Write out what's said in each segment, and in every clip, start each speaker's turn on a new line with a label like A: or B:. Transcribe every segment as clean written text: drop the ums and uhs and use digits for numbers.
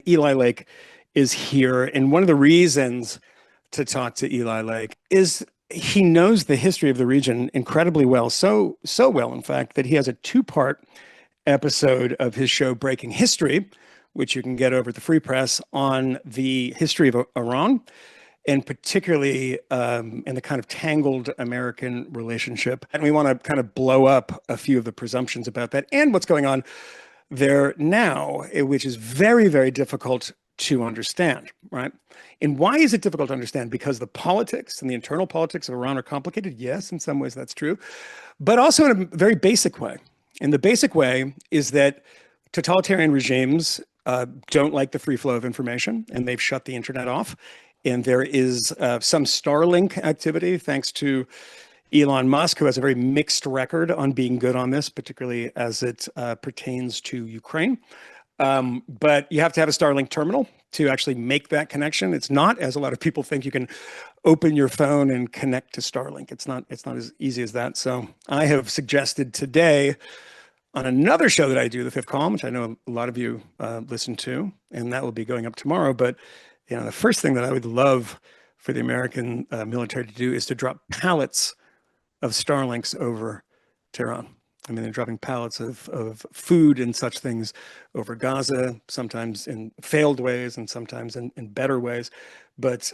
A: Eli Lake is here. And one of the reasons to talk to Eli Lake is he knows the history of the region incredibly well. So well, in fact, that he has a two-part episode of his show, Breaking History, which you can get over at the Free Press, on the history of Iran, and particularly in the kind of tangled American relationship. And we want to kind of blow up a few of the presumptions about that and what's going on there now, which is very, very difficult to understand, right? And why is it difficult to understand? Because the politics and the internal politics of Iran are complicated. Yes, in some ways that's true, but also in a very basic way. And the basic way is that totalitarian regimes don't like the free flow of information, and they've shut the internet off. And there is some Starlink activity, thanks to Elon Musk, who has a very mixed record on being good on this, particularly as it pertains to Ukraine. But you have to have a Starlink terminal to actually make that connection. It's not, as a lot of people think, you can open your phone and connect to Starlink. It's not as easy as that. So I have suggested today on another show that I do, The Fifth Column, which I know a lot of you listen to, and that will be going up tomorrow. But the first thing that I would love for the American military to do is to drop pallets of Starlinks over Tehran. I mean, they're dropping pallets of food and such things over Gaza, sometimes in failed ways and sometimes in better ways, but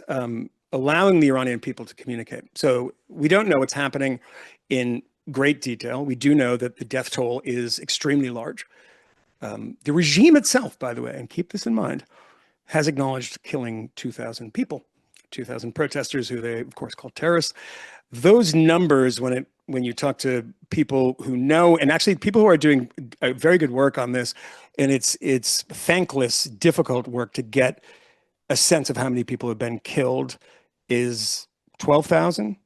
A: allowing the Iranian people to communicate. So we don't know what's happening in great detail. We do know that the death toll is extremely large. The regime itself, by the way, and keep this in mind, has acknowledged killing 2,000 people, 2,000 protesters who they, of course, call terrorists. Those numbers, when you talk to people who know, and actually people who are doing very good work on this, and it's thankless, difficult work to get a sense of how many people have been killed, is 12,000,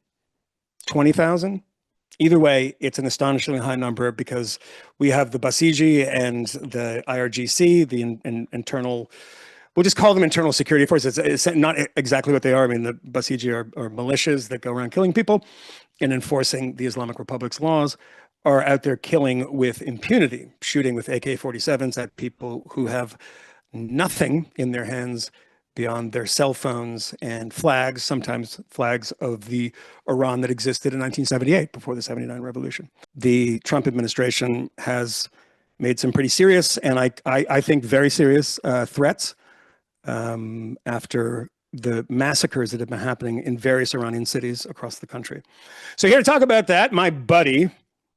A: 20,000. Either way, it's an astonishingly high number because we have the Basiji and the IRGC, the internal, we'll just call them internal security forces. It's not exactly what they are. I mean, the Basiji are militias that go around killing people and enforcing the Islamic Republic's laws, are out there killing with impunity, shooting with AK-47s at people who have nothing in their hands beyond their cell phones and flags, sometimes flags of the Iran that existed in 1978 before the 79 revolution. The Trump administration has made some pretty serious, and I think very serious threats after the massacres that have been happening in various Iranian cities across the country. So here to talk about that, my buddy,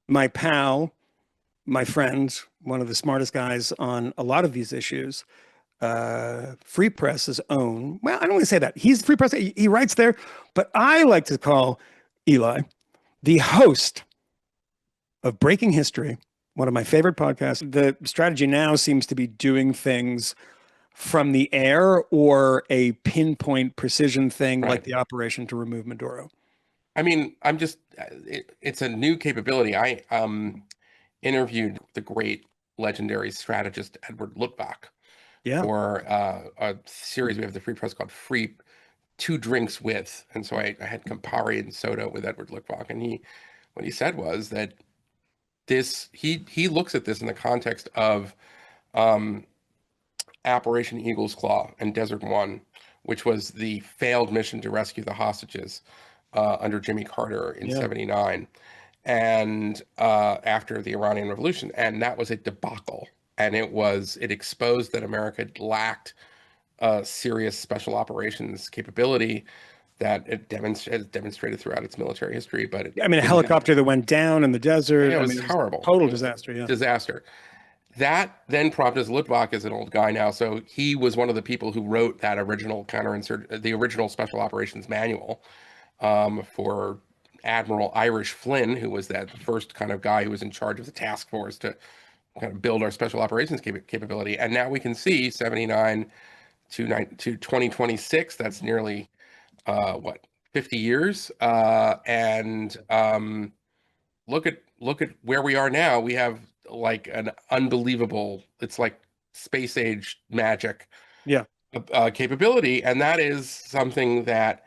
A: my pal, my friend, one of the smartest guys on a lot of these issues, Free Press's own, well, I don't want to say that. He's Free Press, he writes there, but I like to call Eli the host of Breaking History, one of my favorite podcasts. The strategy now seems to be doing things from the air or a pinpoint precision thing, right, like the operation to remove Maduro.
B: I mean, it's a new capability. I interviewed the great legendary strategist Edward Luttbach for a series we have at the Free Press called Free Two Drinks With. And so I had Campari and soda with Edward Luttbach. And what he said was that he looks at this in the context of Operation Eagle's Claw and Desert One, which was the failed mission to rescue the hostages under Jimmy Carter in '79 and after the Iranian Revolution. And that was a debacle. And it exposed that America lacked serious special operations capability that it demonstrated throughout its military history. But
A: I mean, a helicopter that went down in the desert.
B: It was horrible.
A: Total disaster. Yeah.
B: Disaster. That then prompted Luttbach is an old guy now, so he was one of the people who wrote that original the original special operations manual for Admiral Irish Flynn, who was that first kind of guy who was in charge of the task force to kind of build our special operations capability. And now we can see 79 to 2026. That's nearly 50 years. And look at where we are now. We have like an unbelievable, it's like space age magic capability. And that is something that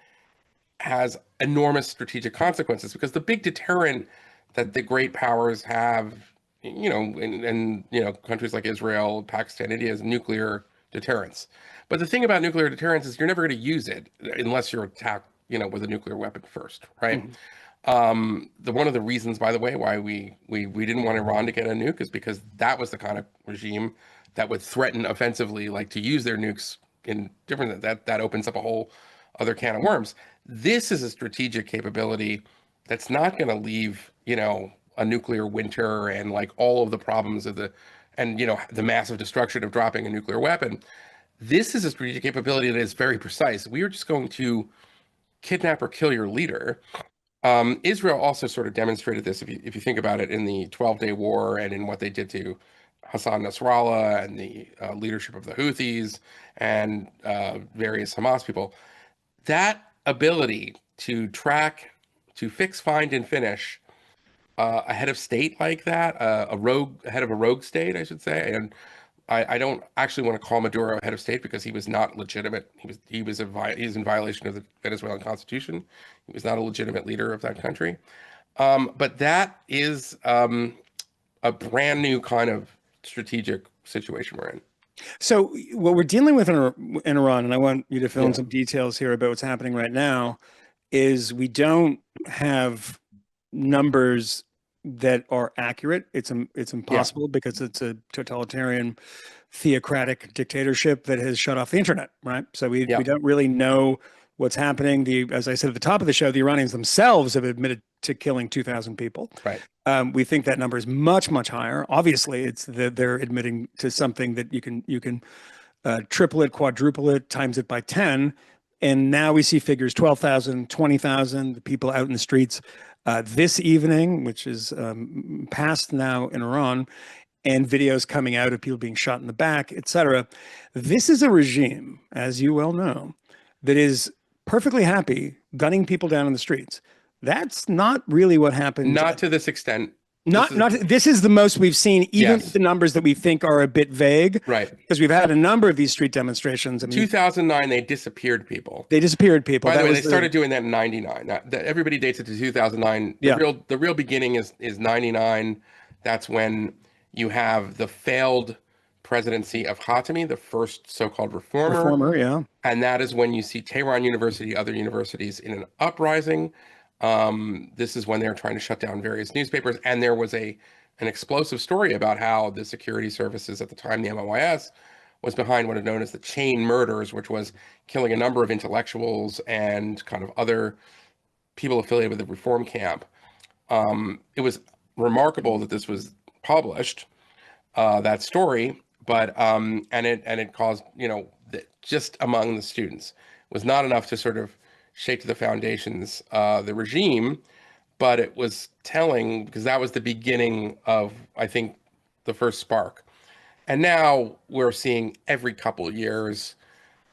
B: has enormous strategic consequences, because the big deterrent that the great powers have, in countries like Israel, Pakistan, India, is nuclear deterrence. But the thing about nuclear deterrence is you're never going to use it unless you're attacked, with a nuclear weapon first, right?
A: Mhm.
B: One of the reasons, by the way, why we didn't want Iran to get a nuke is because that was the kind of regime that would threaten offensively, like to use their nukes in different, that opens up a whole other can of worms. This is a strategic capability that's not going to leave, a nuclear winter and like all of the problems of the massive destruction of dropping a nuclear weapon. This is a strategic capability that is very precise. We are just going to kidnap or kill your leader. Israel also sort of demonstrated this, if you think about it, in the 12-day war and in what they did to Hassan Nasrallah and the leadership of the Houthis and various Hamas people. That ability to track, to fix, find, and finish a head of state like that, a head of a rogue state, I should say, and I don't actually want to call Maduro a head of state because he was not legitimate. He's in violation of the Venezuelan constitution. He was not a legitimate leader of that country. But that is a brand new kind of strategic situation we're in.
A: So what we're dealing with in Iran, and I want you to fill in
B: Yeah.
A: some details here about what's happening right now, is we don't have numbers that are accurate. It's impossible because it's a totalitarian, theocratic dictatorship that has shut off the internet, right? So we
B: Yeah.
A: don't really know what's happening. As I said at the top of the show, the Iranians themselves have admitted to killing 2,000 people.
B: Right.
A: We think that number is much, much higher. Obviously, it's they're admitting to something that you can triple it, quadruple it, times it by 10. And now we see figures 12,000, 20,000 people out in the streets this evening, which is past now in Iran, and videos coming out of people being shot in the back, etc. This is a regime, as you well know, that is perfectly happy gunning people down in the streets. That's not really what happened.
B: Not to this extent.
A: This is the most we've seen, even
B: Yes.
A: the numbers that we think are a bit vague.
B: Right.
A: Because we've had a number of these street demonstrations. I mean,
B: 2009, they disappeared people.
A: they disappeared people.
B: By the way, they started doing that in 99. Everybody dates it to 2009. The real beginning is 99. That's when you have the failed presidency of Khatami, the first so-called reformer.
A: Yeah.
B: And that is when you see Tehran University, other universities in an uprising. This is when they were trying to shut down various newspapers. And there was an explosive story about how the security services at the time, the MOIS, was behind what are known as the chain murders, which was killing a number of intellectuals and kind of other people affiliated with the reform camp. It was remarkable that this was published, that story, but and it caused, just among the students, it was not enough to sort of shake to the foundations the regime, but it was telling because that was the beginning of, I think, the first spark. And now we're seeing every couple of years,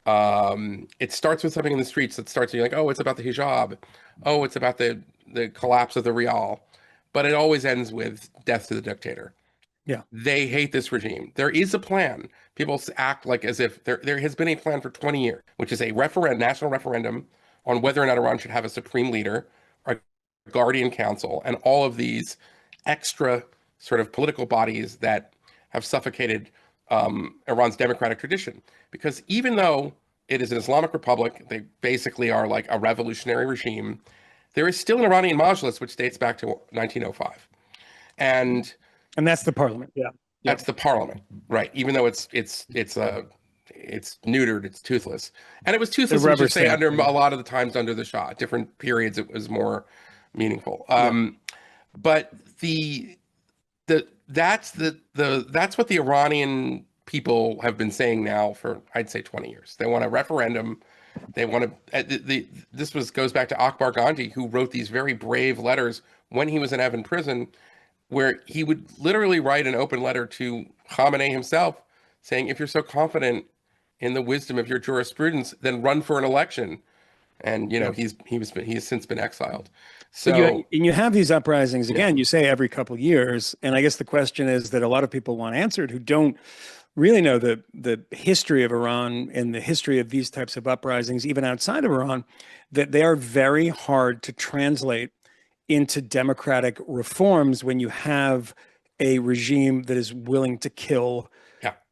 B: it starts with something in the streets that starts being like, oh, it's about the hijab. Oh, it's about the collapse of the rial. But it always ends with death to the dictator.
A: Yeah.
B: They hate this regime. There is a plan. People act like as if there has been a plan for 20 years, which is a national referendum on whether or not Iran should have a supreme leader, a guardian council, and all of these extra sort of political bodies that have suffocated Iran's democratic tradition. Because even though it is an Islamic republic, they basically are like a revolutionary regime, there is still an Iranian Majlis, which dates back to 1905. And
A: that's the parliament. Yeah.
B: That's the parliament, right? Even though it's neutered, it's toothless, and it was toothless. I should say under a lot of the times under the Shah. Different periods, it was more meaningful. But that's what the Iranian people have been saying now for, I'd say, 20 years. They want a referendum. They want to. Goes back to Akbar Gandhi, who wrote these very brave letters when he was in Evin prison, where he would literally write an open letter to Khamenei himself saying, if you're so confident in the wisdom of your jurisprudence, then run for an election. And, he's since been exiled. So
A: you have these uprisings again, you say every couple of years. And I guess the question is that a lot of people want answered who don't really know the history of Iran and the history of these types of uprisings, even outside of Iran, that they are very hard to translate into democratic reforms when you have a regime that is willing to kill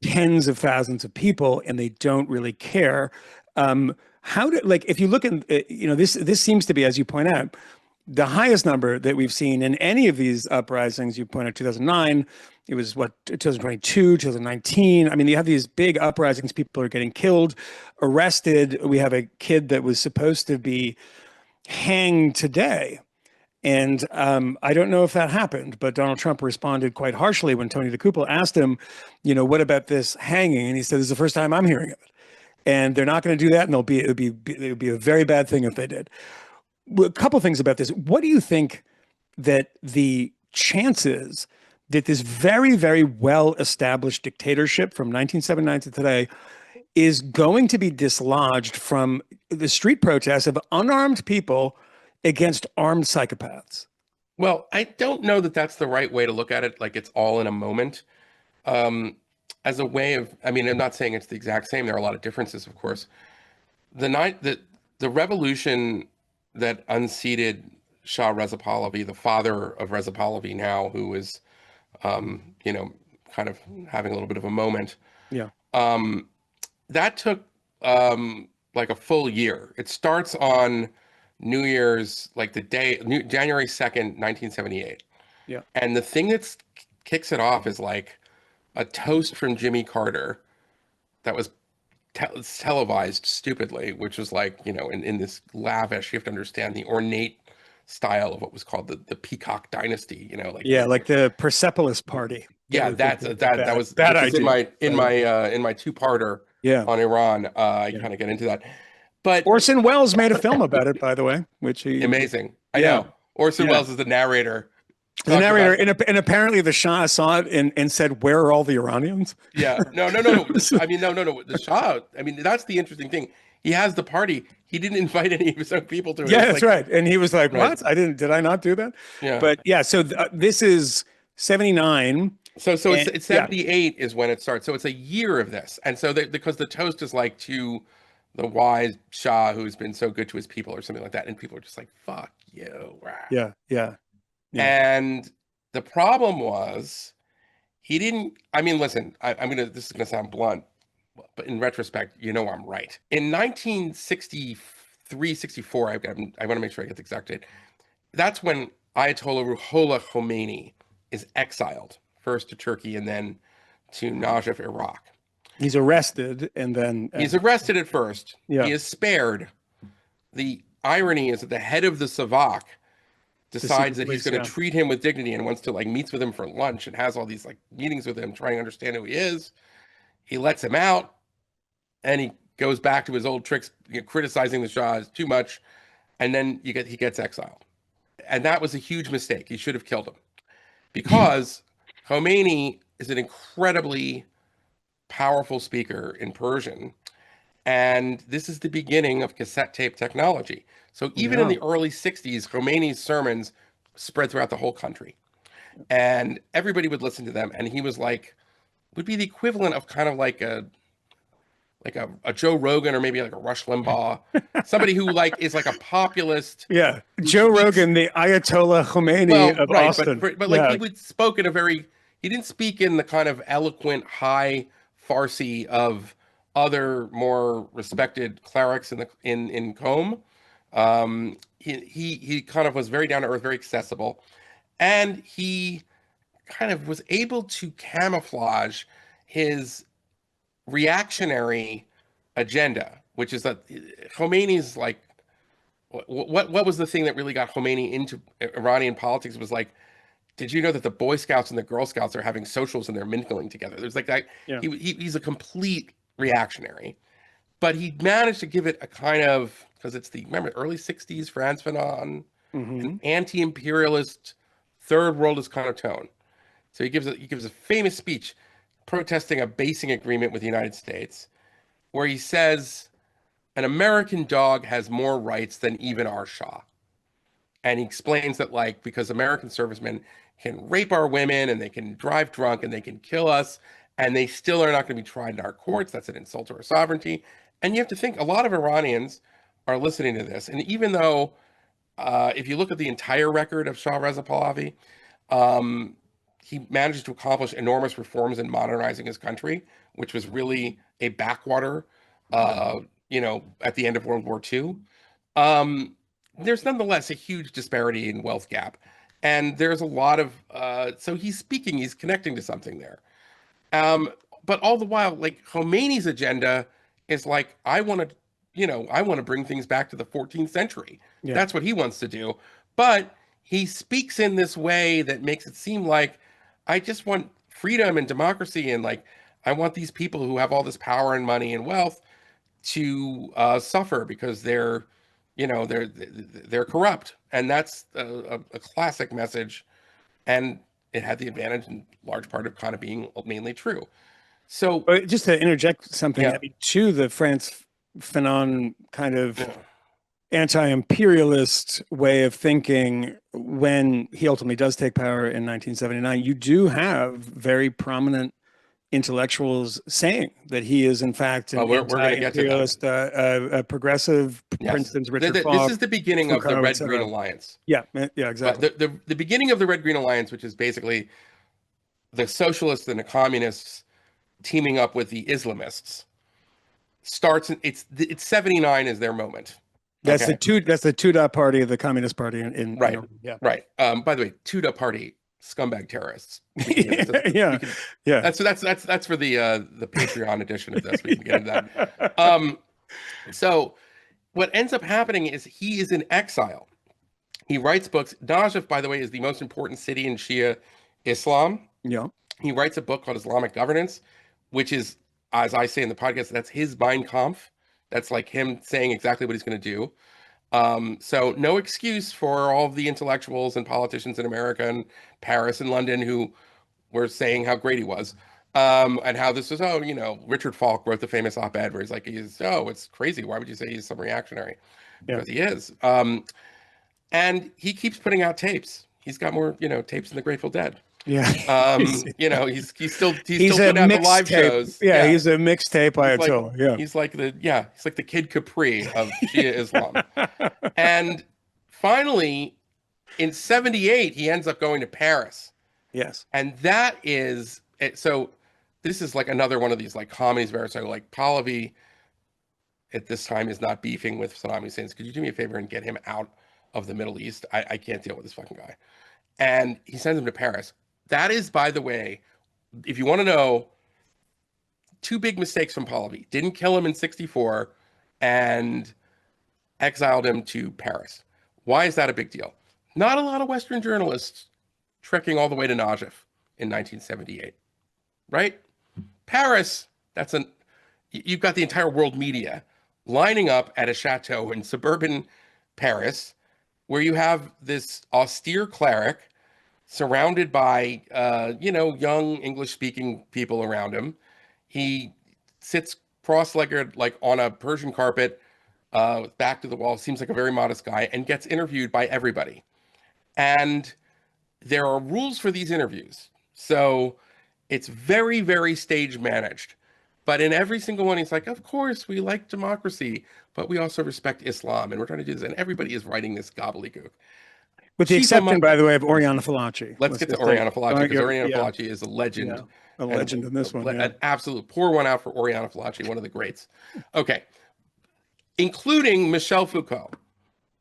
A: tens of thousands of people, and they don't really care. How did, like, if you look at, this seems to be, as you point out, the highest number that we've seen in any of these uprisings. You point out 2009, it was what, 2022, 2019. I mean, you have these big uprisings, people are getting killed, arrested. We have a kid that was supposed to be hanged today. And I don't know if that happened, but Donald Trump responded quite harshly when Tony DeCouple asked him, what about this hanging? And he said, "This is the first time I'm hearing of it, and they're not going to do that, and it would be a very bad thing if they did." Well, a couple things about this. What do you think that the chances that this very, very well established dictatorship from 1979 to today is going to be dislodged from the street protests of unarmed people against armed psychopaths?
B: Well, I don't know that that's the right way to look at it, like it's all in a moment. As a way of, I mean, I'm not saying it's the exact same. There are a lot of differences, of course. The night that the revolution that unseated Shah Reza Pahlavi, the father of Reza Pahlavi now, who is, kind of having a little bit of a moment.
A: Yeah.
B: That took like a full year. It starts on New Year's, like the day, January 2nd, 1978.
A: Yeah.
B: And the thing that kicks it off is like a toast from Jimmy Carter that was televised stupidly, which was like, in this lavish, you have to understand the ornate style of what was called the Peacock Dynasty,
A: like the Persepolis party.
B: Yeah, that was
A: bad
B: which is
A: idea.
B: in my two-parter
A: Yeah.
B: on Iran. I kind of get into that. But
A: Orson Welles made a film about it, by the way, which he
B: amazing. I know. Orson Welles is the narrator.
A: The narrator, and apparently the Shah saw it and said, "Where are all the Iranians?"
B: Yeah, no. I mean, no. The Shah. I mean, that's the interesting thing. He has the party. He didn't invite any of his own people to it.
A: Yeah, that's right. And he was like,
B: Right.
A: "What? Did I not do that?"
B: Yeah.
A: But yeah, so this is 79.
B: So it's 78 is when it starts. So it's a year of this, and so because the toast is like to the wise Shah who's been so good to his people or something like that, and people are just like, "Fuck you."
A: Yeah.
B: And the problem was he didn't. I mean, listen, this is gonna sound blunt, but in retrospect, I'm right. In 1963, 64, I want to make sure I get the exact date. That's when Ayatollah Ruhollah Khomeini is exiled, first to Turkey and then to Najaf, Iraq.
A: He's arrested and then...
B: He's arrested at first.
A: Yeah.
B: He is spared. The irony is that the head of the Savak decides that he's going to treat him with dignity and wants to meets with him for lunch and has all these meetings with him, trying to understand who he is. He lets him out and he goes back to his old tricks, criticizing the Shah is too much. And then he gets exiled. And that was a huge mistake. He should have killed him because Khomeini is an incredibly powerful speaker in Persian. And this is the beginning of cassette tape technology. So even in the early 60s, Khomeini's sermons spread throughout the whole country. And everybody would listen to them. And he was would be the equivalent of kind of like a Joe Rogan or maybe like a Rush Limbaugh, somebody who is like a populist.
A: Yeah, Joe Rogan, the Ayatollah Khomeini of Austin.
B: But he would spoke in he didn't speak in the kind of eloquent high Farsi of other more respected clerics in Qom. He kind of was very down to earth, very accessible, and he kind of was able to camouflage his reactionary agenda, which is that Khomeini's what was the thing that really got Khomeini into Iranian politics was did you know that the Boy Scouts and the Girl Scouts are having socials and they're mingling together? There's that. Yeah. He's a complete reactionary, but he managed to give it a kind of, because it's remember early 60s Frantz Fanon, an anti-imperialist third worldist kind of tone. So he gives a famous speech protesting a basing agreement with the United States, where he says an American dog has more rights than even our Shah. And he explains that because American servicemen can rape our women and they can drive drunk and they can kill us and they still are not going to be tried in our courts. That's an insult to our sovereignty. And you have to think a lot of Iranians are listening to this. And even though if you look at the entire record of Shah Reza Pahlavi, he managed to accomplish enormous reforms in modernizing his country, which was really a backwater, at the end of World War II. Um, there's nonetheless a huge disparity in wealth gap. And there's a lot of, so he's speaking, he's connecting to something there. Um, but all the while, like Khomeini's agenda is like, I want to bring things back to the 14th century.
A: Yeah.
B: That's what he wants to do. But he speaks in this way that makes it seem like I just want freedom and democracy, and like I want these people who have all this power and money and wealth to suffer because they're corrupt, and that's a classic message, and it had the advantage in large part of kind of being mainly true. So
A: But just to interject something,
B: yeah,
A: I mean, to the Frantz Fanon kind of
B: yeah.
A: anti-imperialist way of thinking, when he ultimately does take power in 1979, you do have very prominent intellectuals saying that he is in fact an
B: We're going to get to that.
A: anti-imperialist, a progressive. For
B: Yes,
A: instance, Richard
B: this
A: Falk,
B: is the beginning of the
A: Foucault,
B: Red Green
A: etc.
B: Alliance.
A: Yeah, yeah,
B: But
A: exactly.
B: the beginning of the Red Green Alliance, which is basically the socialists and the communists teaming up with the Islamists, starts in, it's 79 is their moment.
A: That's
B: Okay.
A: That's the Tudeh party of the Communist Party
B: Right.
A: yeah.
B: Right. By the way, Tudeh party scumbag terrorists.
A: Yeah. Yeah.
B: That's for the Patreon edition of this. We can get into that. So what ends up happening is he is in exile. He writes books. Najaf, by the way, is the most important city in Shia Islam.
A: Yeah.
B: He writes a book called Islamic Governance, which is, as I say in the podcast, that's his Mein Kampf. That's like him saying exactly what he's going to do. So no excuse for all of the intellectuals and politicians in America and Paris and London who were saying how great he was. And how this was, Richard Falk wrote the famous op-ed where it's crazy. Why would you say he's some reactionary?
A: Yeah.
B: Because he is. And he keeps putting out tapes. He's got more, tapes than the Grateful Dead.
A: Yeah.
B: He's still
A: He's
B: putting out the live
A: mixtape.
B: shows.
A: Yeah, he's a mixtape
B: He's like,
A: Ayatollah. Yeah.
B: he's like the Kid Capri of Shia Islam. And finally, in 78, he ends up going to Paris.
A: Yes.
B: And that is so this is like another one of these like comedies where so like Pahlavi at this time is not beefing with Saddam Hussein. Could you do me a favor and get him out of the Middle East? I can't deal with this fucking guy. And he sends him to Paris. That is, by the way, if you want to know, two big mistakes from Pahlavi. Didn't kill him in 64 and exiled him to Paris. Why is that a big deal? Not a lot of Western journalists trekking all the way to Najaf in 1978, right? Paris, you've got the entire world media lining up at a chateau in suburban Paris where you have this austere cleric surrounded by, young English-speaking people around him. He sits cross-legged, like on a Persian carpet, back to the wall, seems like a very modest guy, and gets interviewed by everybody. And there are rules for these interviews. So it's very, very stage managed. But in every single one, he's like, of course, we like democracy, but we also respect Islam, and we're trying to do this. And everybody is writing this gobbledygook.
A: With the exception, by the way, of Oriana Fallaci.
B: Let's get to Oriana Fallaci, because Oriana Fallaci is a legend.
A: Yeah, a legend in this one. Yeah.
B: An absolute, pour one out for Oriana Fallaci, one of the greats. Okay. Including Michel Foucault,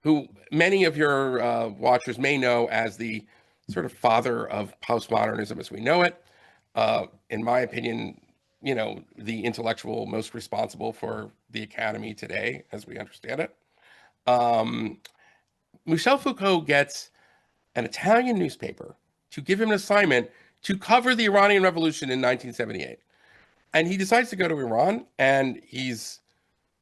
B: who many of your watchers may know as the sort of father of postmodernism as we know it. In my opinion, the intellectual most responsible for the academy today, as we understand it. Michel Foucault gets an Italian newspaper to give him an assignment to cover the Iranian Revolution in 1978. And he decides to go to Iran, and he's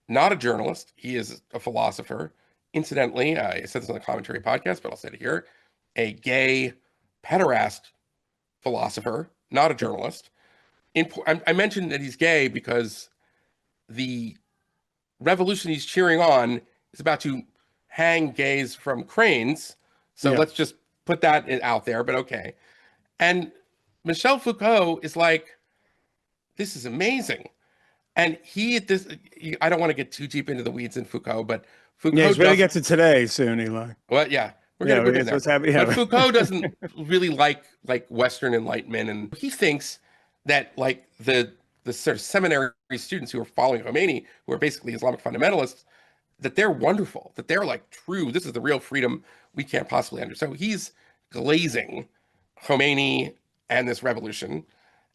B: not a journalist. He is a philosopher. Incidentally, I said this on the commentary podcast, but I'll say it here, a gay pederast philosopher, not a journalist. I mentioned that he's gay because the revolution he's cheering on is about to hang gays from cranes. So let's just put that out there, but okay. And Michel Foucault is like, this is amazing. And I don't want to get too deep into the weeds in Foucault, but Foucault
A: he's going to get to today soon, Eli.
B: Well, yeah.
A: Yeah,
B: We're getting
A: it's
B: there.
A: what's happening.
B: But
A: Yeah.
B: Foucault doesn't really like Western Enlightenment, and he thinks that like the sort of seminary students who are following Khomeini, who are basically Islamic fundamentalists, that they're wonderful, that they're like true. This is the real freedom we can't possibly understand. So he's glazing Khomeini and this revolution,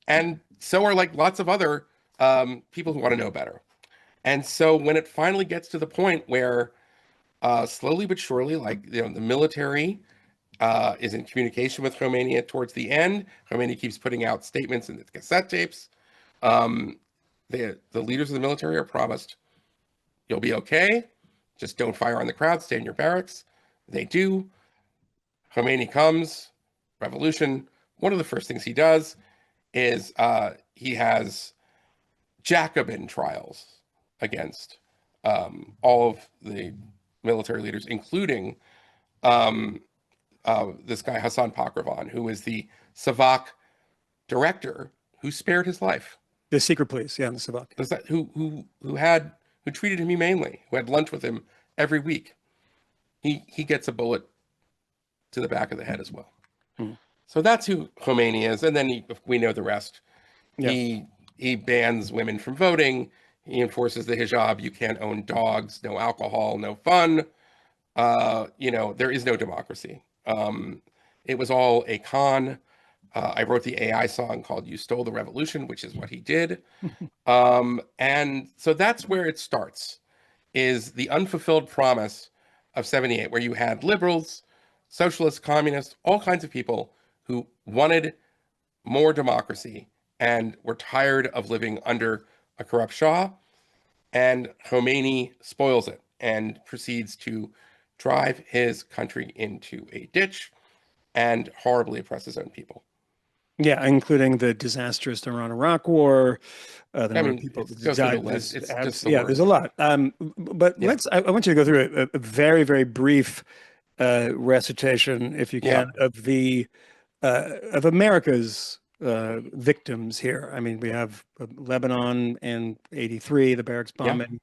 B: and so are like lots of other people who want to know better. And so when it finally gets to the point where slowly but surely, like the military is in communication with Khomeini towards the end. Khomeini keeps putting out statements in the cassette tapes. Um, the leaders of the military are promised, "You'll be okay. Just don't fire on the crowd. Stay in your barracks." They do. Khomeini comes, revolution. One of the first things he does is he has Jacobin trials against all of the military leaders, including um, this guy Hassan Pakravan, who is the Savak director who spared his life.
A: The secret police, yeah, the Savak.
B: Who treated him humanely, who had lunch with him every week. He gets a bullet to the back of the head as well.
A: Mm.
B: So that's who Khomeini is, and then we know the rest.
A: Yeah.
B: He bans women from voting. He enforces the hijab. You can't own dogs. No alcohol. No fun. There is no democracy. It was all a con. I wrote the AI song called "You Stole the Revolution," which is what he did. And so that's where it starts, is the unfulfilled promise of 78, where you had liberals, socialists, communists, all kinds of people who wanted more democracy and were tired of living under a corrupt Shah. And Khomeini spoils it and proceeds to drive his country into a ditch and horribly oppress his own people.
A: Yeah, including the disastrous Iran-Iraq War, the number of people that
B: Go through the
A: died.
B: list. It's just the
A: Yeah, there's a
B: worst.
A: lot. But
B: Yeah.
A: I want you to go through a very, very brief recitation, if you
B: Yeah.
A: can, of America's victims here. I mean, we have Lebanon in '83, the barracks
B: Yeah.
A: bombing,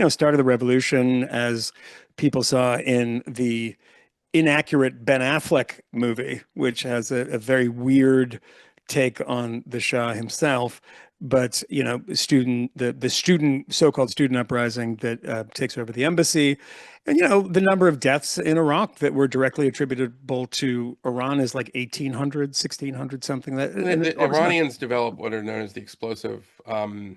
A: started the revolution, as people saw in the inaccurate Ben Affleck movie, which has a very weird take on the Shah himself. But the student so-called student uprising that takes over the embassy, and the number of deaths in Iraq that were directly attributable to Iran is like 1,800, 1,600 something.
B: The Iranians developed what are known as the explosive.
A: The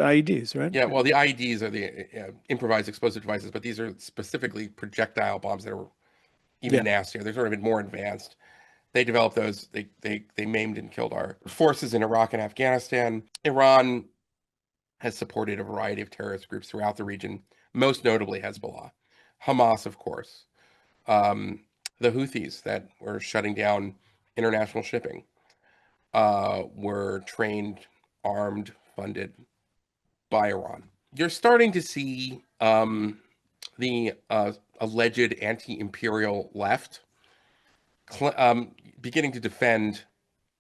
A: IEDs, right?
B: Yeah, well, the IEDs are the improvised explosive devices, but these are specifically projectile bombs that are even nastier. They're sort of more advanced. They developed those. They maimed and killed our forces in Iraq and Afghanistan. Iran has supported a variety of terrorist groups throughout the region, most notably Hezbollah, Hamas, of course, the Houthis that were shutting down international shipping, were trained, armed, funded by Iran. You're starting to see the alleged anti-imperial left beginning to defend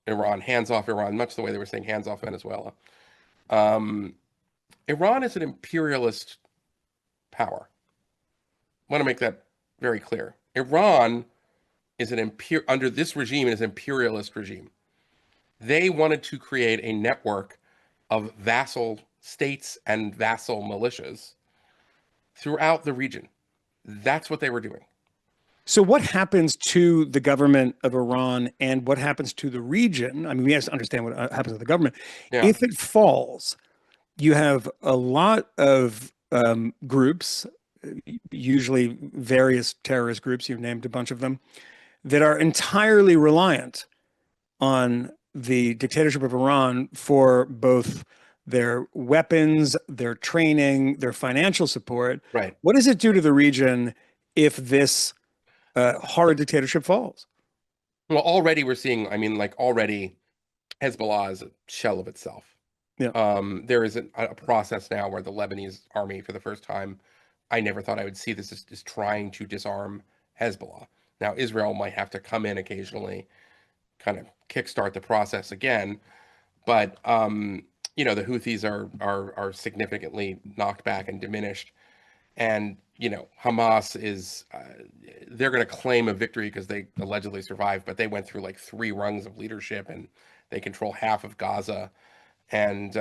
B: Iran, hands off Iran, much the way they were saying hands off Venezuela. Iran is an imperialist power. I want to make that very clear. Iran is under this regime is an imperialist regime. They wanted to create a network of vassal states and vassal militias throughout the region. That's what they were doing.
A: So what happens to the government of Iran and what happens to the region? I mean, we have to understand what happens to the government.
B: Yeah.
A: If it falls, you have a lot of groups, usually various terrorist groups, you've named a bunch of them, that are entirely reliant on the dictatorship of Iran for both their weapons, their training, their financial support.
B: Right.
A: What does it do to the region if this horror dictatorship falls?
B: Well, already we're seeing, I mean, like already Hezbollah is a shell of itself.
A: Yeah.
B: There is a process now where the Lebanese army, for the first time, I never thought I would see this, is trying to disarm Hezbollah. Now, Israel might have to come in occasionally, kind of kickstart the process again, but the Houthis are significantly knocked back and diminished. And Hamas is they're going to claim a victory because they allegedly survived, but they went through like three rungs of leadership and they control half of Gaza. And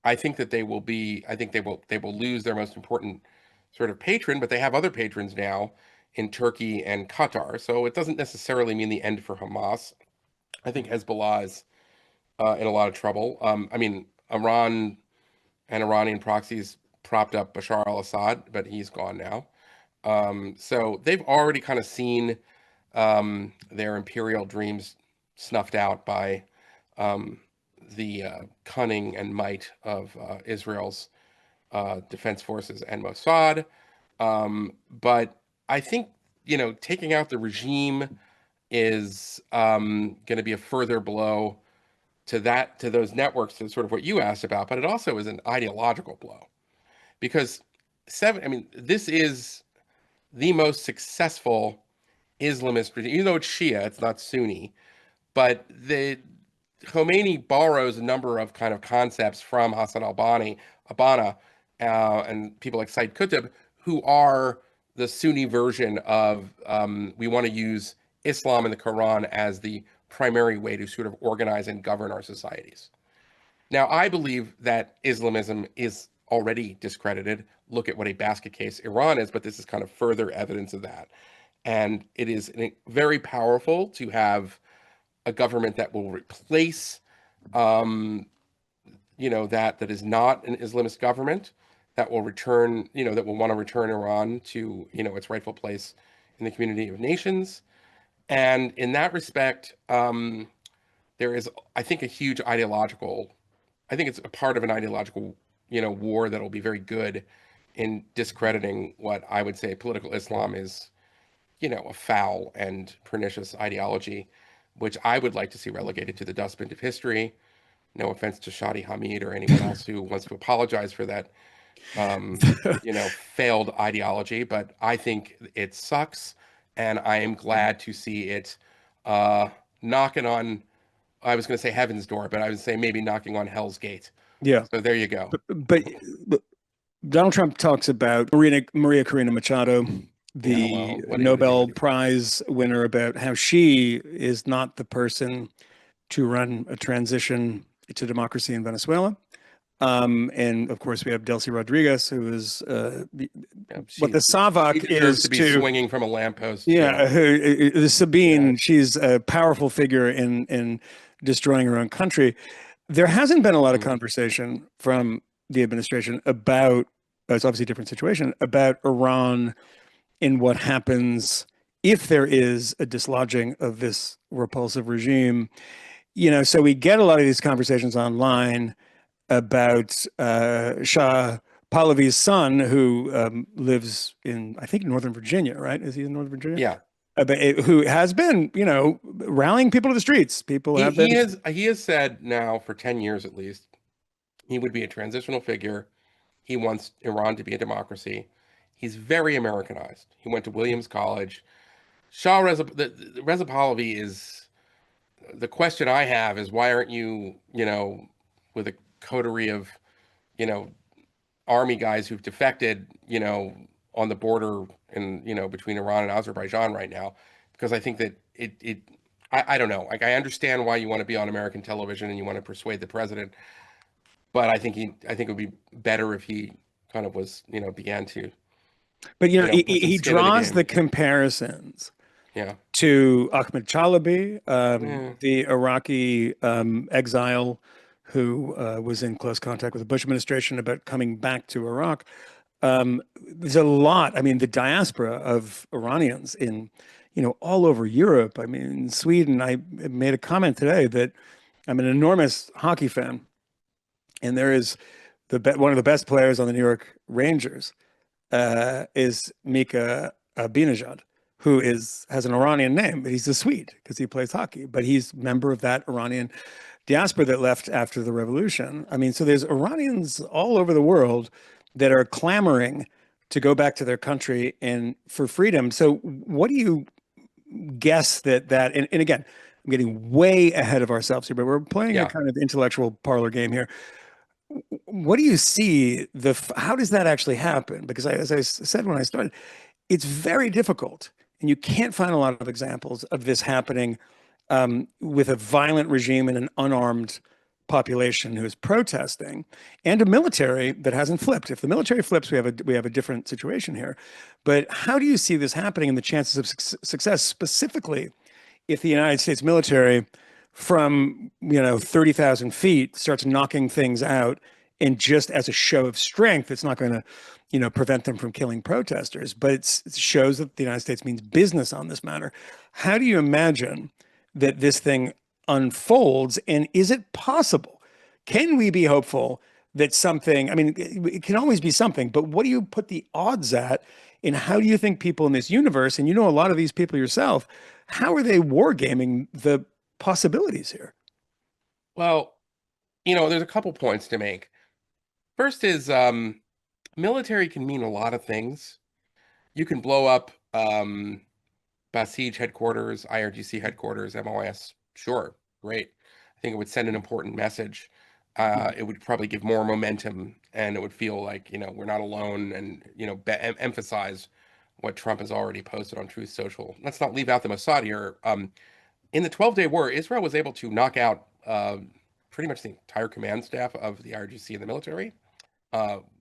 B: I think that they will be. I think they will lose their most important sort of patron, but they have other patrons now in Turkey and Qatar. So it doesn't necessarily mean the end for Hamas. I think Hezbollah is in a lot of trouble. I mean, Iran and Iranian proxies propped up Bashar al-Assad, but he's gone now. So they've already kind of seen their imperial dreams snuffed out by the cunning and might of Israel's defense forces and Mossad. But I think, taking out the regime is going to be a further blow to those networks, to sort of what you asked about, but it also is an ideological blow because this is the most successful Islamist regime, even though it's Shia, it's not Sunni, but the Khomeini borrows a number of kind of concepts from Hassan Albana, and people like Said Qutb, who are the Sunni version of we want to use Islam and the Quran as the primary way to sort of organize and govern our societies. Now, I believe that Islamism is already discredited. Look at what a basket case Iran is, but this is kind of further evidence of that. And it is very powerful to have a government that will replace, that is not an Islamist government, that will return, that will want to return Iran to, its rightful place in the community of nations. And in that respect, there is, I think, I think it's a part of an ideological, war that will be very good in discrediting what I would say political Islam is, a foul and pernicious ideology, which I would like to see relegated to the dustbin of history. No offense to Shadi Hamid or anyone else who wants to apologize for that, failed ideology, but I think it sucks, and I am glad to see it knocking on, I was going to say heaven's door, but I would say maybe knocking on hell's gate.
A: Yeah.
B: So there you go.
A: But Donald Trump talks about Maria Corina Machado, the Nobel Prize winner, about how she is not the person to run a transition to democracy in Venezuela. And of course, we have Delcy Rodriguez, who is what the Savak is
B: to be swinging from a lamppost.
A: Yeah, the Sabine. Yeah. She's a powerful figure in destroying her own country. There hasn't been a lot of conversation from the administration about, it's obviously a different situation, about Iran and what happens if there is a dislodging of this repulsive regime. So we get a lot of these conversations online about Shah Pahlavi's son, who lives in, I think, Northern Virginia, right? Is he in Northern Virginia?
B: Yeah.
A: Who has been, rallying people to the streets. People have been.
B: He has said now for 10 years at least, he would be a transitional figure. He wants Iran to be a democracy. He's very Americanized. He went to Williams College. Reza Pahlavi is, the question I have is, why aren't you, with a coterie of, army guys who've defected, on the border in, between Iran and Azerbaijan right now? Because I think that I don't know. Like, I understand why you want to be on American television and you want to persuade the president, but I think it would be better if he kind of was, began to.
A: But he draws the comparisons.
B: Yeah.
A: To Ahmed Chalabi, the Iraqi exile who was in close contact with the Bush administration about coming back to Iraq. There's a lot. I mean, the diaspora of Iranians in, all over Europe. I mean, Sweden. I made a comment today that I'm an enormous hockey fan, and there is one of the best players on the New York Rangers is Mika Abinejad, who has an Iranian name, but he's a Swede because he plays hockey, but he's a member of that Iranian diaspora that left after the revolution. I mean, so there's Iranians all over the world that are clamoring to go back to their country and for freedom. So what do you guess and again, I'm getting way ahead of ourselves here, but we're playing a kind of intellectual parlor game here. what do you see how does that actually happen? Because as I said when I started, it's very difficult, and you can't find a lot of examples of this happening with a violent regime and an unarmed population who is protesting, and a military that hasn't flipped. If the military flips, we have a different situation here. But how do you see this happening and the chances of success, specifically if the United States military, from 30,000 feet, starts knocking things out, and just as a show of strength, it's not going to prevent them from killing protesters, but it shows that the United States means business on this matter. How do you imagine that this thing unfolds, and is it possible? Can we be hopeful that something, I mean, it can always be something, but what do you put the odds at? And how do you think people in this universe, and you know a lot of these people yourself, how are they wargaming the possibilities here?
B: Well, there's a couple points to make. First is military can mean a lot of things. You can blow up Basij headquarters, IRGC headquarters, MOS. Sure, great. I think it would send an important message. It would probably give more momentum, and it would feel like, we're not alone, and, emphasize what Trump has already posted on Truth Social. Let's not leave out the Mossad here. In the 12-day war, Israel was able to knock out pretty much the entire command staff of the IRGC and the military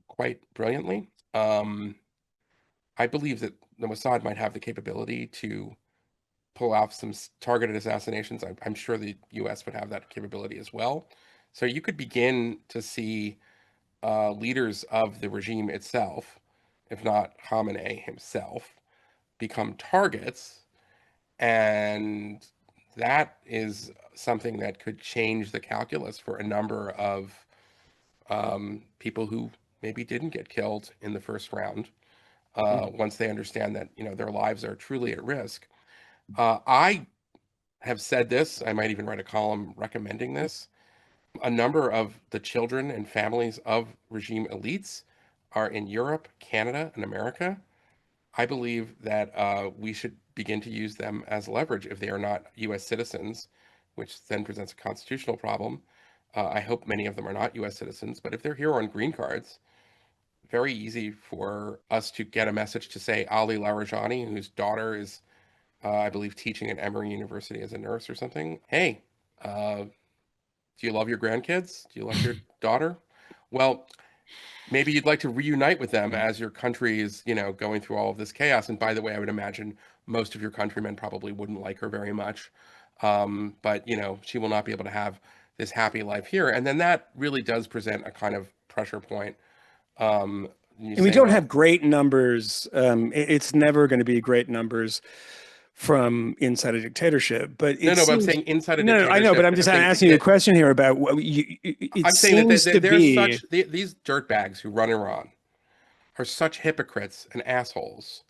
B: quite brilliantly. I believe that the Mossad might have the capability to pull off some targeted assassinations. I'm sure the U.S. would have that capability as well. So you could begin to see leaders of the regime itself, if not Khamenei himself, become targets. And that is something that could change the calculus for a number of people who maybe didn't get killed in the first round, once they understand that, their lives are truly at risk. I have said this, I might even write a column recommending this. A number of the children and families of regime elites are in Europe, Canada, and America. I believe that we should begin to use them as leverage if they are not U.S. citizens, which then presents a constitutional problem. I hope many of them are not U.S. citizens, but if they're here on green cards, very easy for us to get a message to, say, Ali Larijani, whose daughter is, I believe, teaching at Emory University as a nurse or something. Hey, do you love your grandkids? Do you love your daughter? Well, maybe you'd like to reunite with them as your country is, going through all of this chaos. And by the way, I would imagine most of your countrymen probably wouldn't like her very much. But, she will not be able to have this happy life here. And then that really does present a kind of pressure point.
A: And we don't have great numbers. It's never going to be great numbers from inside a dictatorship, but
B: no, but I'm saying inside a dictatorship.
A: No, I know, but I'm just asking you a question here about what it
B: I'm saying
A: seems
B: that
A: to be.
B: These dirtbags who run Iran are such hypocrites and assholes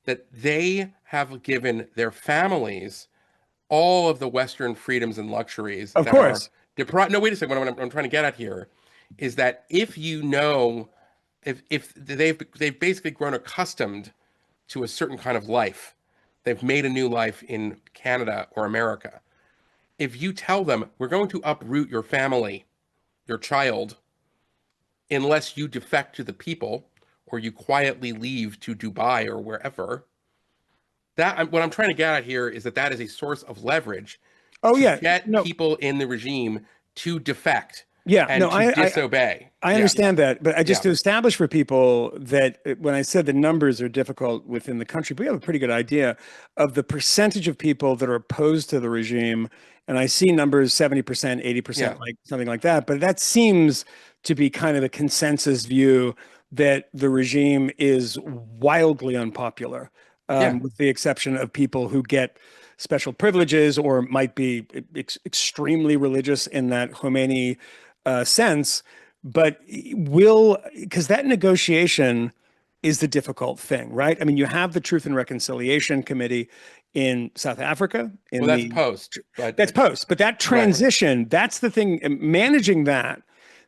B: that they have given their families all of the Western freedoms and luxuries
A: Of
B: that
A: course.
B: are deprived. No, wait a second. What I'm trying to get at here is that if they've basically grown accustomed to a certain kind of life, they've made a new life in Canada or America. If you tell them, we're going to uproot your family, your child, unless you defect to the people or you quietly leave to Dubai or wherever, what I'm trying to get at here is that is a source of leverage to get people in the regime to defect and to disobey.
A: I understand that, but to establish for people that when I said the numbers are difficult within the country, we have a pretty good idea of the percentage of people that are opposed to the regime. And I see numbers 70%, 80%, like something like that. But that seems to be kind of the consensus view that the regime is wildly unpopular, with the exception of people who get special privileges or might be extremely religious in that Khomeini sense. But because that negotiation is the difficult thing, right? I mean, you have the Truth and Reconciliation Committee in South Africa.
B: That's post.
A: That's post. But that transition, that's the thing, managing that.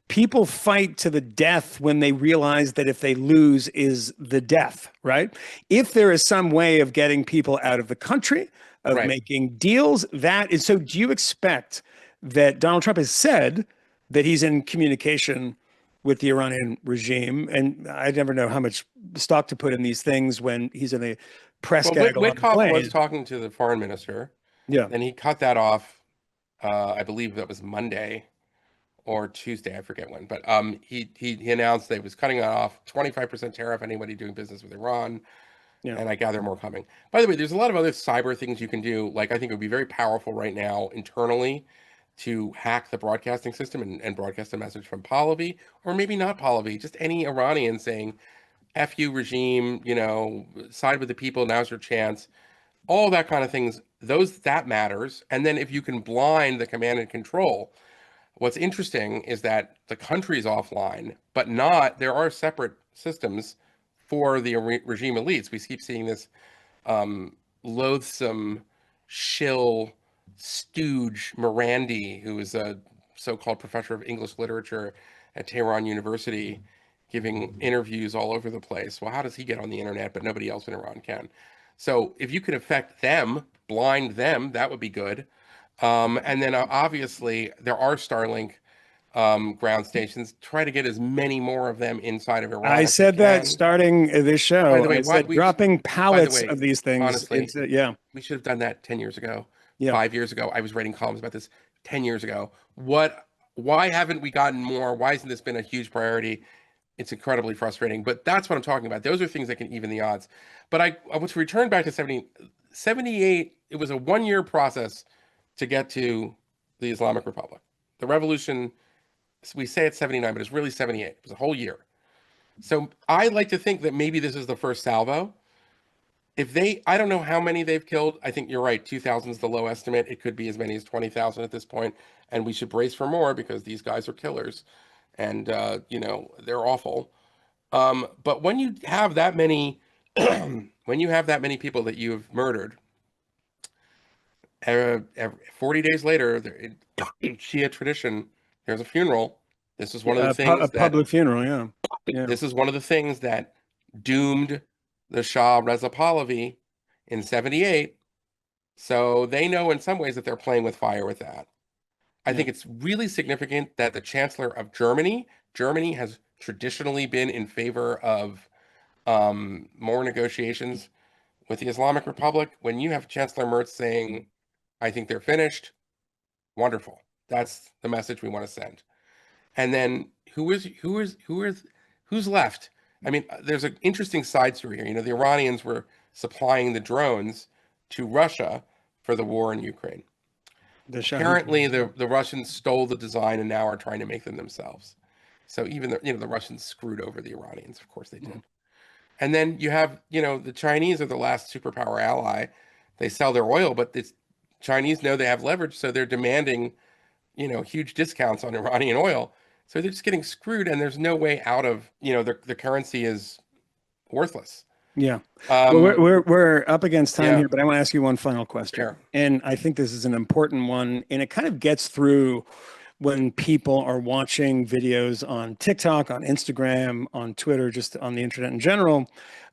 A: People fight to the death when they realize that if they lose is the death, right? If there is some way of getting people out of the country, of making deals, that is. So do you expect that Donald Trump has said that he's in communication with the Iranian regime. And I never know how much stock to put in these things when he's in a press
B: Well,
A: gaggle on the
B: Witkoff was
A: plane.
B: talking to the foreign minister,
A: Yeah.
B: then he cut that off. I believe that was Monday or Tuesday, I forget when. But he announced that he was cutting it off, 25% tariff anybody doing business with Iran,
A: Yeah.
B: and I gather more coming. By the way, there's a lot of other cyber things you can do. Like I think it would be very powerful right now internally to hack the broadcasting system and broadcast a message from Pahlavi, or maybe not Pahlavi, just any Iranian saying, F you regime, side with the people, now's your chance. All that kind of things, that matters. And then if you can blind the command and control, what's interesting is that the country's offline, but there are separate systems for the regime elites. We keep seeing this loathsome shill stooge Morandi, who is a so-called professor of English literature at Tehran University, giving interviews all over the place. Well, how does he get on the internet, but nobody else in Iran can? So if you could affect them, blind them, that would be good. And then obviously there are Starlink ground stations. Try to get as many more of them inside of Iran
A: I
B: as you
A: said that
B: can.
A: starting this
B: By
A: show.
B: the way,
A: I said dropping
B: by the
A: pallets
B: way,
A: of these things
B: honestly,
A: into, yeah,
B: we should have done that 10 years ago,
A: yeah.
B: 5 years ago. I was writing columns about this 10 years ago. Why haven't we gotten more? Why hasn't this been a huge priority? It's incredibly frustrating, but that's what I'm talking about. Those are things that can even the odds. But I want to return back to 78. It was a 1 year process to get to the Islamic Republic. The revolution, we say it's 79, but it's really 78. It was a whole year. So I like to think that maybe this is the first salvo. I don't know how many they've killed. I think you're right. 2,000 is the low estimate. It could be as many as 20,000 at this point, and we should brace for more because these guys are killers, and they're awful. But when you have that many, when you have that many people that you have murdered, 40 days later, in Shia tradition, there's a funeral. This is one of the
A: A
B: things that
A: public funeral. Yeah. Yeah.
B: this is one of the things that doomed the Shah Reza Pahlavi in 78. So they know in some ways that they're playing with fire with that. I think it's really significant that the Chancellor of Germany has traditionally been in favor of more negotiations with the Islamic Republic. When you have Chancellor Merz saying, I think they're finished, wonderful. That's the message we want to send. And then who's left? I mean, there's an interesting side story here. The Iranians were supplying the drones to Russia for the war in Ukraine. Apparently, the Russians stole the design and now are trying to make them themselves. So even the Russians screwed over the Iranians. Of course they did. And then you have, the Chinese are the last superpower ally. They sell their oil, but the Chinese know they have leverage, so they're demanding, huge discounts on Iranian oil. So they're just getting screwed, and there's no way out of, the currency is worthless.
A: Yeah. Well, we're up against time here, but I want to ask you one final question.
B: Sure.
A: And I think this is an important one, and it kind of gets through when people are watching videos on TikTok, on Instagram, on Twitter, just on the internet in general,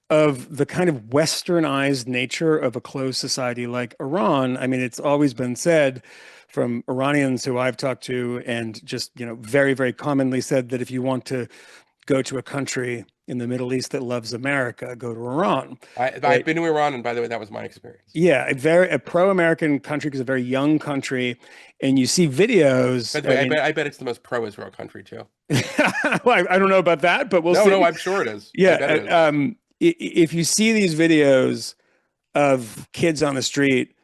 A: of the kind of westernized nature of a closed society like Iran. I mean, it's always been said from Iranians who I've talked to, and just, very, very commonly said that if you want to go to a country in the Middle East that loves America, go to Iran.
B: I've been to Iran, and by the way, that was my experience.
A: Yeah, a pro-American country, because a very young country, and you see videos.
B: By the way, I bet it's the most pro-Israel country too.
A: Well, I don't know about that, but we'll see.
B: No, I'm sure it is.
A: Yeah,
B: I bet it is.
A: If you see these videos of kids on the street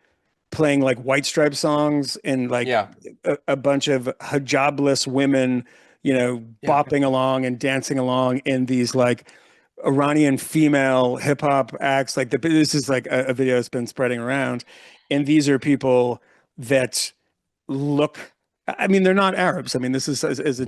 A: playing like White Stripe songs and like a bunch of hijabless women, bopping along and dancing along in these like Iranian female hip hop acts, like this is like a video that's been spreading around, and these are people that look. I mean, they're not Arabs. I mean, this is a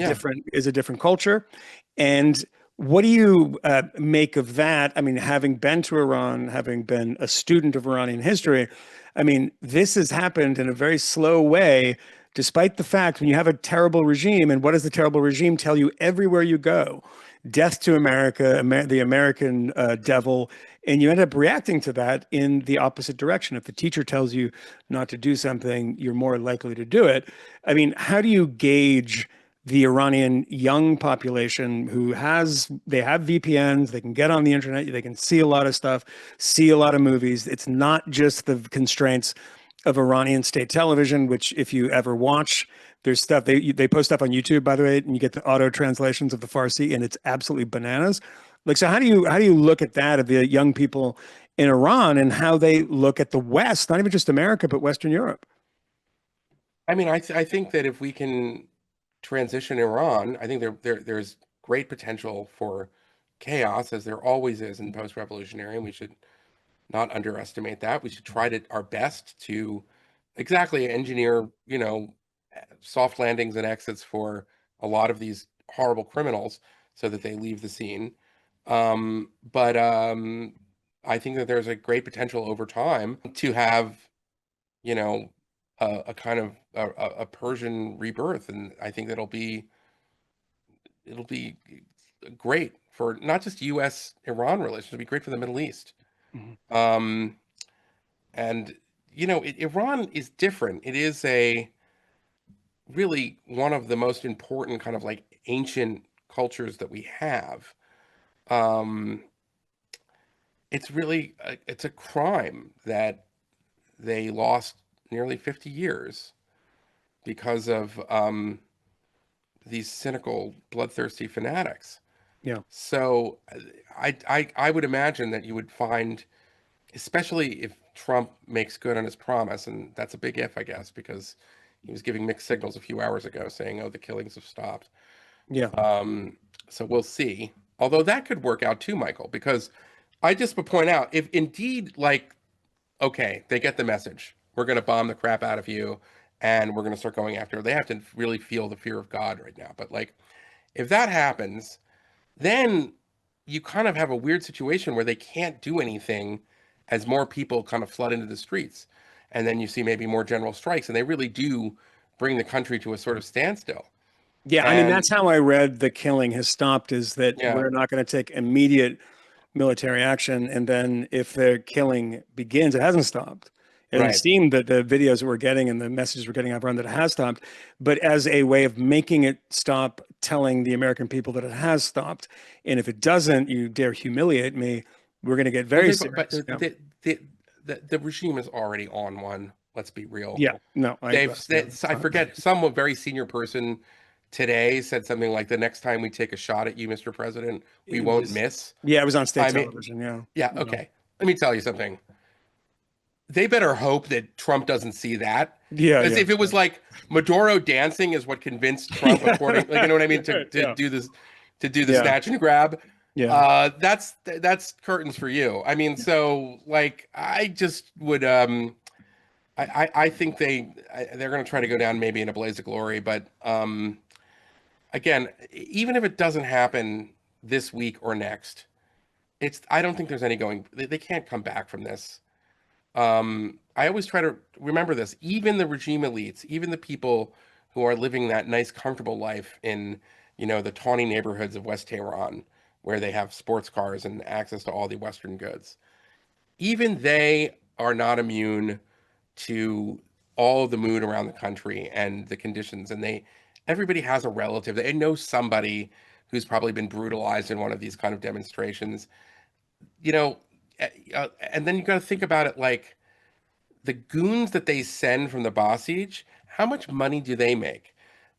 A: different culture, and what do you make of that? I mean, having been to Iran, having been a student of Iranian history, I mean, this has happened in a very slow way, despite the fact when you have a terrible regime, and what does the terrible regime tell you everywhere you go? Death to America, the American devil, and you end up reacting to that in the opposite direction. If the teacher tells you not to do something, you're more likely to do it. I mean, how do you gauge the Iranian young population they have VPNs, they can get on the internet, they can see a lot of stuff, see a lot of movies. It's not just the constraints of Iranian state television, which if you ever watch, there's stuff they post stuff on YouTube, by the way, and you get the auto translations of the Farsi, and it's absolutely bananas. Like, so how do you look at that of the young people in Iran and how they look at the West, not even just America, but Western Europe?
B: I mean, I think that if we can transition Iran, I think there's great potential for chaos, as there always is in post-revolutionary, and we should not underestimate that. We should try to our best to exactly engineer, soft landings and exits for a lot of these horrible criminals so that they leave the scene. But I think that there's a great potential over time to have, you know, a kind of a Persian rebirth, and I think it'll be great for not just U.S.-Iran relations, it'll be great for the Middle East.
A: Mhm.
B: Um, and Iran is different. It is a really one of the most important kind of like ancient cultures that we have. Um, it's a crime that they lost nearly 50 years because of these cynical, bloodthirsty fanatics.
A: Yeah.
B: So I would imagine that you would find, especially if Trump makes good on his promise, and that's a big if, I guess, because he was giving mixed signals a few hours ago saying, oh, the killings have stopped.
A: Yeah.
B: Um, so we'll see. Although that could work out too, Michael, because I just would point out if indeed, like, okay, they get the message, we're going to bomb the crap out of you and we're going to start going after, they have to really feel the fear of God right now. But like, if that happens, then you kind of have a weird situation where they can't do anything as more people kind of flood into the streets. And then you see maybe more general strikes, and they really do bring the country to a sort of standstill.
A: Yeah, I mean,
B: And
A: that's how I read the killing has stopped, is that
B: yeah,
A: we're not going to take immediate military action. And then if the killing begins, it hasn't stopped. And it
B: right.
A: seemed that the videos that we're getting and the messages we're getting out around that it has stopped, but as a way of making it stop, telling the American people that it has stopped. And if it doesn't, you dare humiliate me, we're going to get
B: Well,
A: very serious. Yeah.
B: the regime is already on one. Let's be real.
A: Yeah. No, yeah,
B: I forget, some very senior person today said something like, the next time we take a shot at you, Mr. President, we
A: it
B: won't
A: was,
B: miss.
A: yeah, it was on state
B: I mean,
A: television. Yeah.
B: yeah,
A: Yeah.
B: okay. Let me tell you something. They better hope that Trump doesn't see that.
A: Yeah.
B: As
A: Yeah.
B: if it was like Maduro dancing is what convinced Trump, according, like, you know what I mean, to
A: Yeah.
B: do this, to do the
A: Yeah.
B: snatch and grab.
A: Yeah.
B: That's curtains for you. I mean,
A: Yeah.
B: so like, I just would I think they're going to try to go down maybe in a blaze of glory, but again, even if it doesn't happen this week or next, I don't think there's any going. They can't come back from this. I always try to remember this. Even the regime elites, even the people who are living that nice, comfortable life in, the tawny neighborhoods of West Tehran, where they have sports cars and access to all the Western goods, even they are not immune to all of the mood around the country and the conditions. And everybody has a relative. They know somebody who's probably been brutalized in one of these kind of demonstrations, you know, and then you got to think about it like, the goons that they send from the Basij, how much money do they make?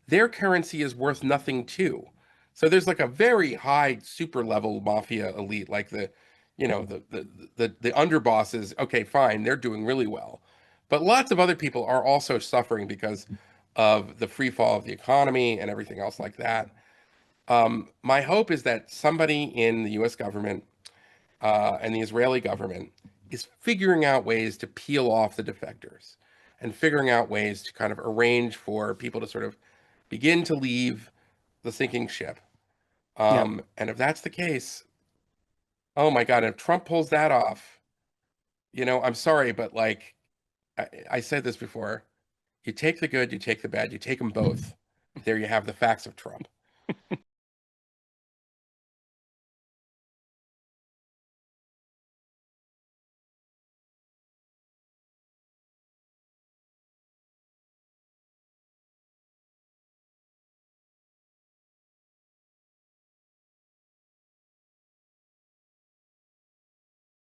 B: Their currency is worth nothing too. So there's like a very high super level mafia elite, like the underbosses. Okay, fine, they're doing really well, but lots of other people are also suffering because of the free fall of the economy and everything else like that. My hope is that somebody in the U.S. government and the Israeli government is figuring out ways to peel off the defectors and figuring out ways to kind of arrange for people to sort of begin to leave the sinking ship.
A: Yeah.
B: And if that's the case, oh my God, if Trump pulls that off, I'm sorry, but like I said this before, you take the good, you take the bad, you take them both. There you have the facts of Trump.